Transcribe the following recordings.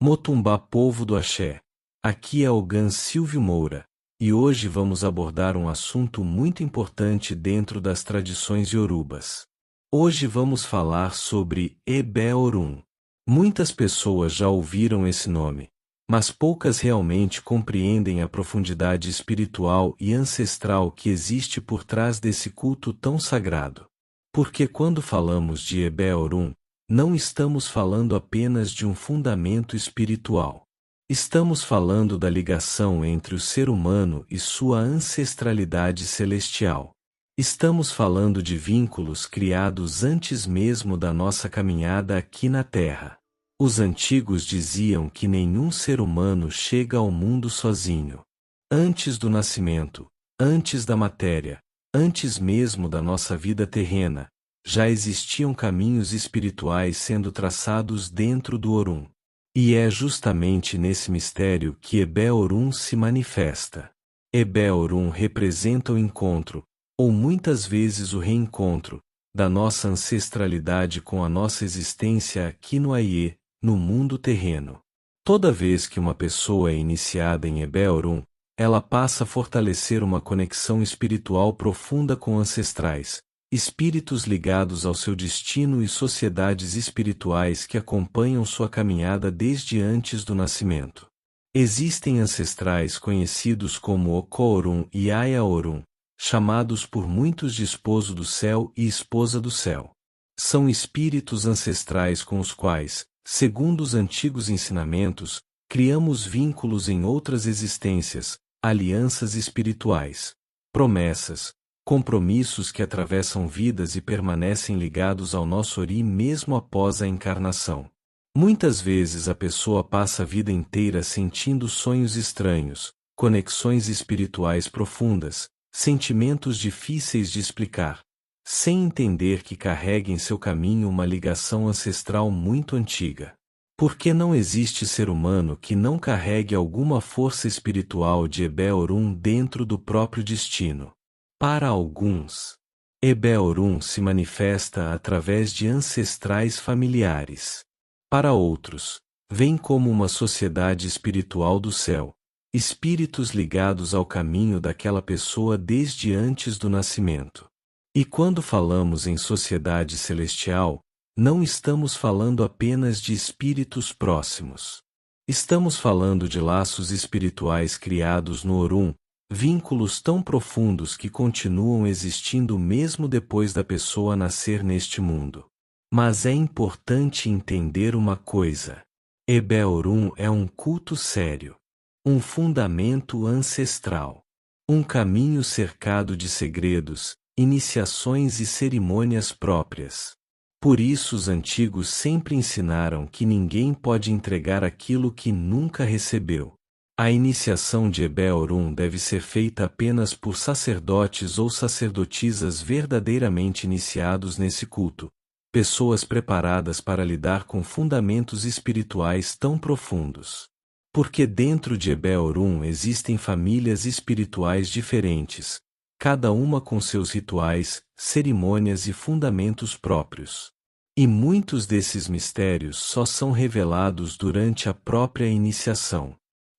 Motumbá, povo do Axé. Aqui é Ogan Silvio Moura, e hoje vamos abordar um assunto muito importante dentro das tradições iorubas. Hoje vamos falar sobre Ebe-Orum. Muitas pessoas já ouviram esse nome, mas poucas realmente compreendem a profundidade espiritual e ancestral que existe por trás desse culto tão sagrado. Porque quando falamos de Ebe-Orum, não estamos falando apenas de um fundamento espiritual. Estamos falando da ligação entre o ser humano e sua ancestralidade celestial. Estamos falando de vínculos criados antes mesmo da nossa caminhada aqui na Terra. Os antigos diziam que nenhum ser humano chega ao mundo sozinho. Antes do nascimento, antes da matéria, antes mesmo da nossa vida terrena, já existiam caminhos espirituais sendo traçados dentro do Orum. E é justamente nesse mistério que Ebe-Orum se manifesta. Ebe-Orum representa o encontro, ou muitas vezes o reencontro, da nossa ancestralidade com a nossa existência aqui no Aie, no mundo terreno. Toda vez que uma pessoa é iniciada em Ebe-Orum, ela passa a fortalecer uma conexão espiritual profunda com ancestrais, espíritos ligados ao seu destino e sociedades espirituais que acompanham sua caminhada desde antes do nascimento. Existem ancestrais conhecidos como Oko-Orum e Aya-Orum, chamados por muitos de esposo do céu e esposa do céu. São espíritos ancestrais com os quais, segundo os antigos ensinamentos, criamos vínculos em outras existências, alianças espirituais, promessas, compromissos que atravessam vidas e permanecem ligados ao nosso Ori mesmo após a encarnação. Muitas vezes a pessoa passa a vida inteira sentindo sonhos estranhos, conexões espirituais profundas, sentimentos difíceis de explicar, sem entender que carrega em seu caminho uma ligação ancestral muito antiga. Porque não existe ser humano que não carregue alguma força espiritual de Ebe-Orum dentro do próprio destino. Para alguns, Ebe-Orum se manifesta através de ancestrais familiares. Para outros, vem como uma sociedade espiritual do céu, espíritos ligados ao caminho daquela pessoa desde antes do nascimento. E quando falamos em sociedade celestial, não estamos falando apenas de espíritos próximos. Estamos falando de laços espirituais criados no Orum, vínculos tão profundos que continuam existindo mesmo depois da pessoa nascer neste mundo. Mas é importante entender uma coisa. Ebe-Orum é um culto sério. Um fundamento ancestral. Um caminho cercado de segredos, iniciações e cerimônias próprias. Por isso os antigos sempre ensinaram que ninguém pode entregar aquilo que nunca recebeu. A iniciação de Ebe-Orum deve ser feita apenas por sacerdotes ou sacerdotisas verdadeiramente iniciados nesse culto, pessoas preparadas para lidar com fundamentos espirituais tão profundos. Porque dentro de Ebe-Orum existem famílias espirituais diferentes, cada uma com seus rituais, cerimônias e fundamentos próprios. E muitos desses mistérios só são revelados durante a própria iniciação.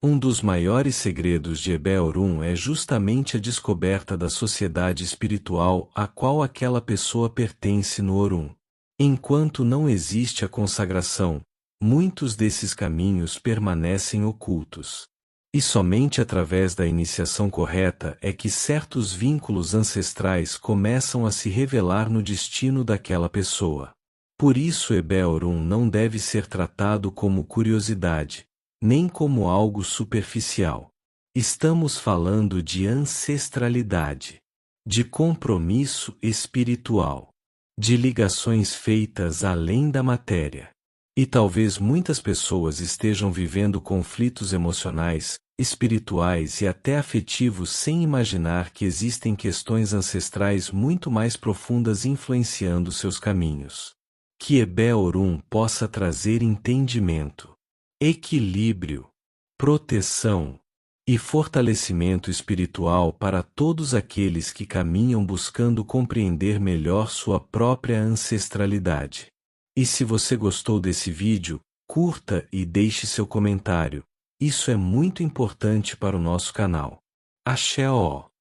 Um dos maiores segredos de Ebe-Orum é justamente a descoberta da sociedade espiritual a qual aquela pessoa pertence no Orum. Enquanto não existe a consagração, muitos desses caminhos permanecem ocultos. E somente através da iniciação correta é que certos vínculos ancestrais começam a se revelar no destino daquela pessoa. Por isso Ebe-Orum não deve ser tratado como curiosidade, nem como algo superficial. Estamos falando de ancestralidade, de compromisso espiritual, de ligações feitas além da matéria. E talvez muitas pessoas estejam vivendo conflitos emocionais, espirituais e até afetivos sem imaginar que existem questões ancestrais muito mais profundas influenciando seus caminhos. Que Ebe-Orum possa trazer entendimento, equilíbrio, proteção e fortalecimento espiritual para todos aqueles que caminham buscando compreender melhor sua própria ancestralidade. E se você gostou desse vídeo, Curta e deixe seu comentário. Isso é muito importante para o nosso canal. Axé ó.